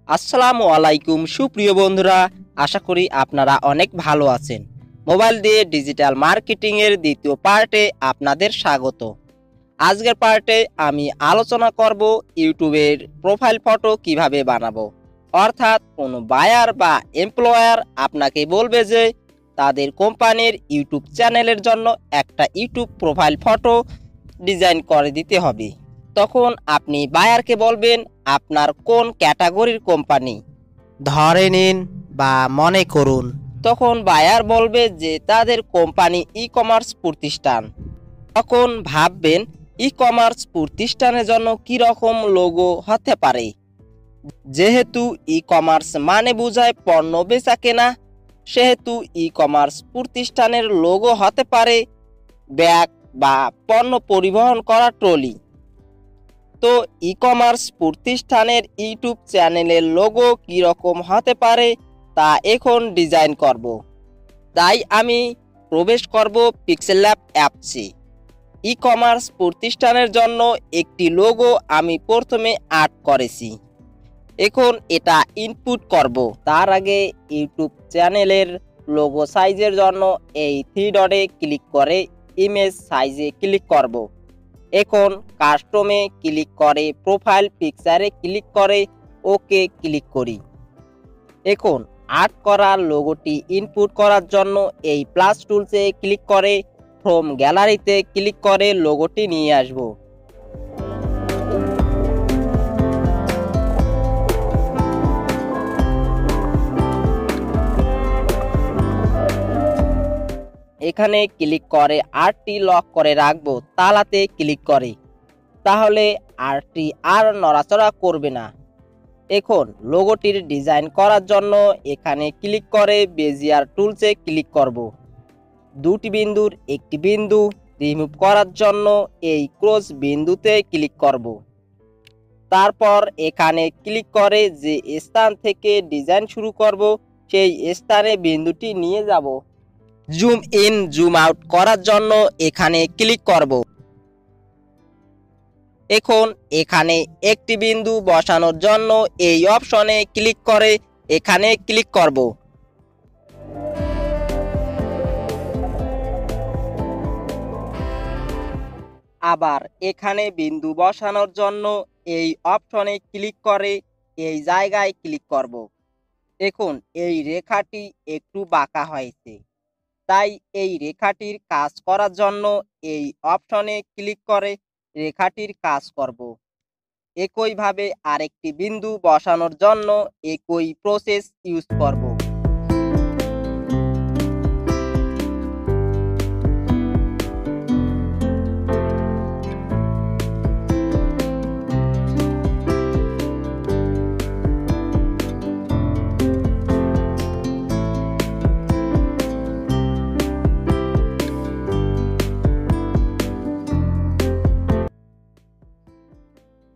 আসসালামু আলাইকুম সুপ্রিয় বন্ধুরা, আশা করি আপনারা অনেক ভালো আছেন। মোবাইল দিয়ে ডিজিটাল মার্কেটিং এর দ্বিতীয় পার্টে আপনাদের স্বাগত। আজকের পার্টে আমি আলোচনা করব ইউটিউবের প্রোফাইল ফটো কিভাবে বানাবো। অর্থাৎ কোনো বায়ার বা এমপ্লয়ার আপনাকে বলবে যে তাদের কোম্পানির ইউটিউব চ্যানেলের জন্য একটা ইউটিউব প্রোফাইল ফটো ডিজাইন করে দিতে হবে। তখন আপনি বায়ারকে বলবেন আপনার কোন ক্যাটাগরির কোম্পানি, ধরে নিন বা মনে করুন। তখন বায়ার বলবে যে তাদের কোম্পানি ই কমার্স প্রতিষ্ঠান। তখন ভাববেন ই কমার্স প্রতিষ্ঠানের জন্য কি রকম লোগো হতে পারে। যেহেতু ই কমার্স মানে বোঝায় পণ্য বেচা কেনা, সেহেতু ই কমার্স প্রতিষ্ঠানের লোগো হতে পারে ব্যাগ বা পণ্য পরিবহন করা ট্রলি। তো ই কমার্স প্রতিষ্ঠানের ইউটিউব চ্যানেলের লোগো কীরকম হতে পারে তা এখন ডিজাইন করব। তাই আমি প্রবেশ করব পিক্সেল ল্যাব অ্যাপসে। ই কমার্স প্রতিষ্ঠানের জন্য একটি লোগো আমি প্রথমে আর্ট করেছি। এখন এটা ইনপুট করব। তার আগে ইউটিউব চ্যানেলের লোগো সাইজের জন্য এই 3 ডটে ক্লিক করে ইমেজ সাইজে ক্লিক করব। এখন কাস্টমে ক্লিক করে প্রোফাইল পিকচারে ক্লিক করে ওকে ক্লিক করি। এখন আর্ট করা লোগোটি ইনপুট করার জন্য এই প্লাস টুলসে ক্লিক করে ফ্রম গ্যালারিতে ক্লিক করে লোগোটি নিয়ে আসব। এখানে ক্লিক করে আর্টটি লক করে রাখবো, তালাতে ক্লিক করে, তাহলে আর্টটি আর নড়াচড়া করবে না। এখন লোগোটির ডিজাইন করার জন্য এখানে ক্লিক করে বেজিয়ার টুলসে ক্লিক করব। দুটি বিন্দুর একটি বিন্দু রিমুভ করার জন্য এই ক্রস বিন্দুতে ক্লিক করব। তারপর এখানে ক্লিক করে যে স্থান থেকে ডিজাইন শুরু করব সেই স্থানে বিন্দুটি নিয়ে যাব। জুম ইন জুম আউট করার জন্য এখানে ক্লিক করব। এখন এখানে একটি বিন্দু বসানোর জন্য এই অপশনে ক্লিক করে এখানে ক্লিক করব। আবার এখানে বিন্দু বসানোর জন্য এই অপশনে ক্লিক করে এই জায়গায় ক্লিক করব। এখন এই রেখাটি একটু বাঁকা হয়েছে, তাই এই রেখাটির কাজ করার জন্য এই অপশনে ক্লিক করে রেখাটির কাজ করব। একইভাবে আরেকটি বিন্দু বসানোর জন্য একই প্রসেস ইউজ করব।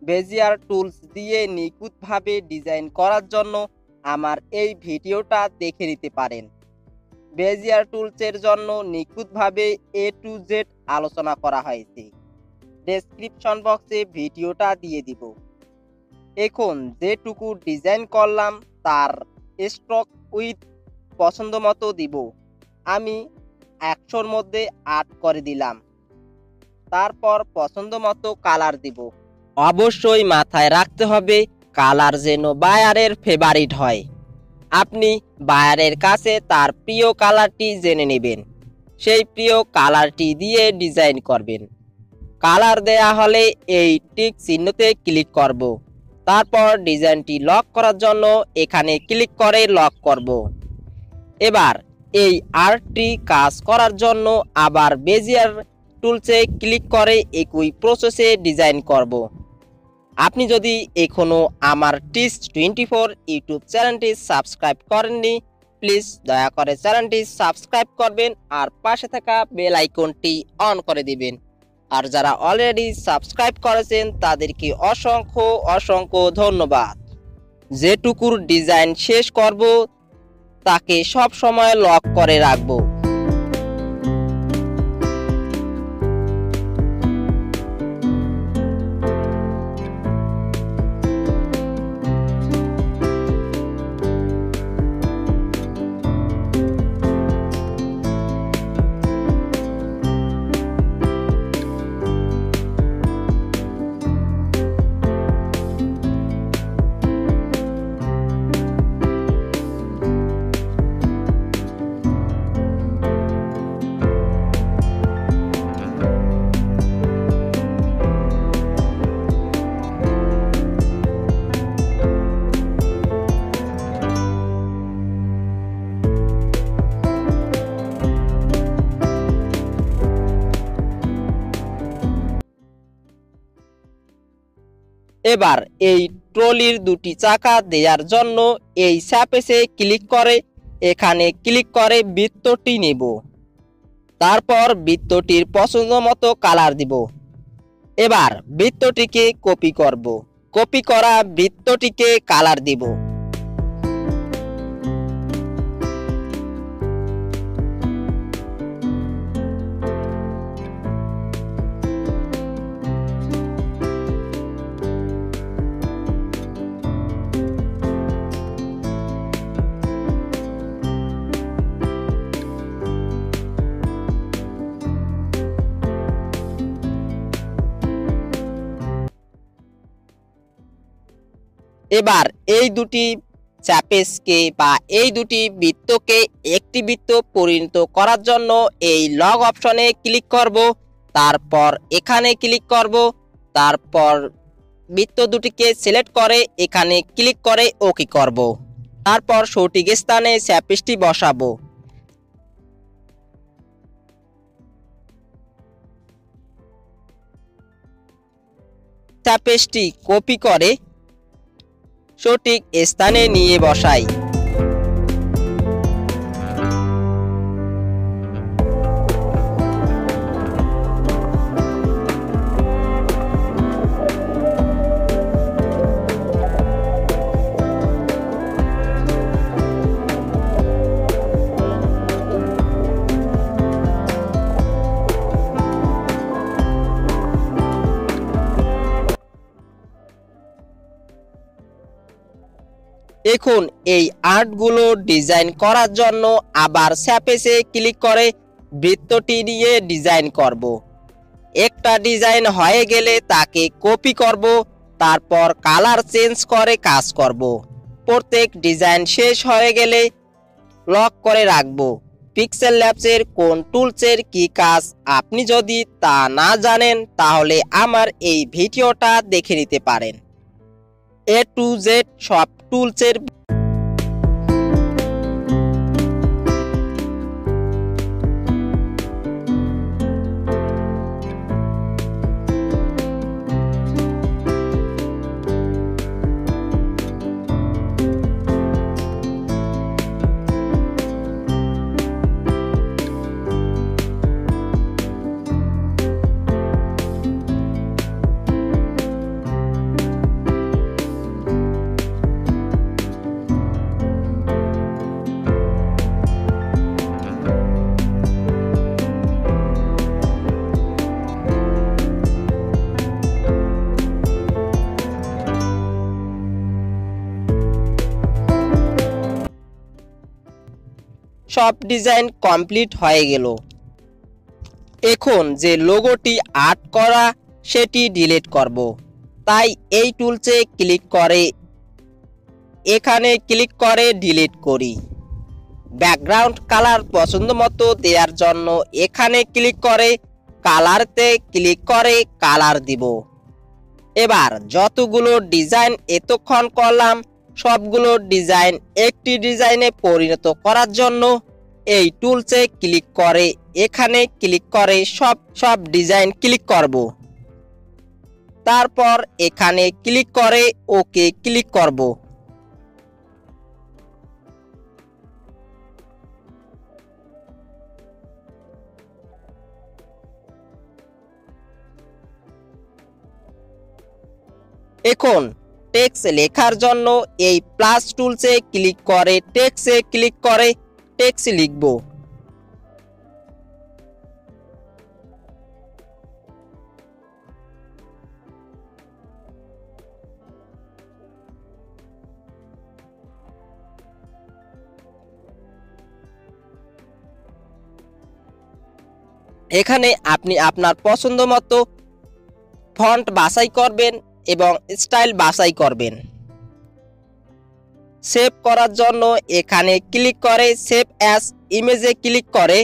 বেজিয়ার টুলস দিয়ে নিখুঁতভাবে ডিজাইন করার জন্য আমার এই ভিডিওটা দেখে নিতে পারেন। বেজিয়ার টুলসের জন্য নিখুঁতভাবে এ টু জেড আলোচনা করা হয়েছে। ডেসক্রিপশন বক্সে ভিডিওটা দিয়ে দিব। এখন যেটুকু ডিজাইন করলাম তার স্ট্রোক উইথ পছন্দ মতো দিব। আমি 100-র মধ্যে 8 করে দিলাম। তারপর পছন্দ মতো কালার দিব। অবশ্যই মাথায় রাখতে হবে কালার যেন বায়ারের ফেভারিট হয়। আপনি বায়ারের কাছে তার প্রিয় কালারটি জেনে নেবেন, সেই প্রিয় কালারটি দিয়ে ডিজাইন করবেন। কালার দেয়া হলে এই টিক চিহ্নতে ক্লিক করব। তারপর ডিজাইনটি লক করার জন্য এখানে ক্লিক করে লক করব। এবার এই আর্টটি কাজ করার জন্য আবার বেজিয়ার টুলসে ক্লিক করে একই প্রসেসে ডিজাইন করব। আপনি যদি এখনও আমার টিস24 ইউটিউব চ্যানেলটি সাবস্ক্রাইব করেননি, প্লিজ দয়া করে চ্যানেলটি সাবস্ক্রাইব করবেন আর পাশে থাকা বেল আইকনটি অন করে দিবেন। আর যারা অলরেডি সাবস্ক্রাইব করেছেন তাদেরকে অসংখ্য অসংখ্য ধন্যবাদ। যেটুকুর ডিজাইন শেষ করব তাকে সব সময় লক করে রাখবো। এবার এই ট্রলির দুটি চাকা দেওয়ার জন্য এই সারফেসে ক্লিক করে এখানে ক্লিক করে বৃত্তটি নেব। তারপর বৃত্তটির পছন্দ মতো কালার দিব। এবার বৃত্তটিকে কপি করব। কপি করা বৃত্তটিকে কালার দিব। এবার এই দুটি সারফেসকে বা এই দুটি বৃত্তকে একটি বৃত্ত পরিণত করার জন্য এই লগ অপশনে ক্লিক করব। তারপর এখানে ক্লিক করব। তারপর বৃত্ত দুটিকে সিলেক্ট করে এখানে ক্লিক করে ওকে করব। তারপর সঠিক স্থানে সারফেসটি বসাবো। সারফেসটি কপি করে সঠিক স্থানে নিয়ে বসাই। এখন এই আর্টগুলো ডিজাইন করার জন্য আবার সারফেসে ক্লিক করে বৃত্তটি নিয়ে ডিজাইন করব। একটা ডিজাইন হয়ে গেলে তাকে কপি করব। তারপর কালার চেঞ্জ করে কাজ করব। প্রত্যেক ডিজাইন শেষ হয়ে গেলে লক করে রাখব। পিক্সেল ল্যাবসের কোন টুলসের কি কাজ আপনি যদি তা না জানেন তাহলে আমার এই ভিডিওটা দেখে নিতে পারেন। A to Z সব টুলসের সব ডিজাইন কমপ্লিট হয়ে গেল। এখন যে লোগোটি আর্ট করা সেটি ডিলিট করব। তাই এই টুলসে ক্লিক করে এখানে ক্লিক করে ডিলিট করি। ব্যাকগ্রাউন্ড কালার পছন্দ মতো দেওয়ার জন্য এখানে ক্লিক করে কালারতে ক্লিক করে কালার দিব। এবার যতগুলো ডিজাইন এতক্ষণ করলাম সবগুলো ডিজাইন একটি ডিজাইনে পরিণত করার জন্য এই টুলসে ক্লিক করে এখানে ক্লিক করে সব ডিজাইন ক্লিক করব। তারপর এখানে ক্লিক করে ওকে ক্লিক করব। এখন টেক্সট লেখার জন্য এই প্লাস টুলসে ক্লিক করে টেক্সটে ক্লিক করে টেক্সট লিখব। এখানে আপনি আপনার পছন্দ মতো ফন্ট বাছাই করবেন এবং স্টাইল বাছাই করবেন। সেভ করার জন্য এখানে ক্লিক করে সেভ অ্যাজ ইমেজে ক্লিক করে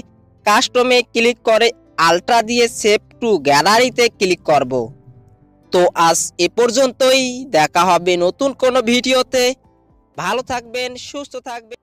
কাস্টমে ক্লিক করে আলট্রা দিয়ে সেভ টু গ্যালারিতে ক্লিক করব। তো আজ এ পর্যন্তই, দেখা হবে নতুন কোনো ভিডিওতে। ভালো থাকবেন, সুস্থ থাকবেন।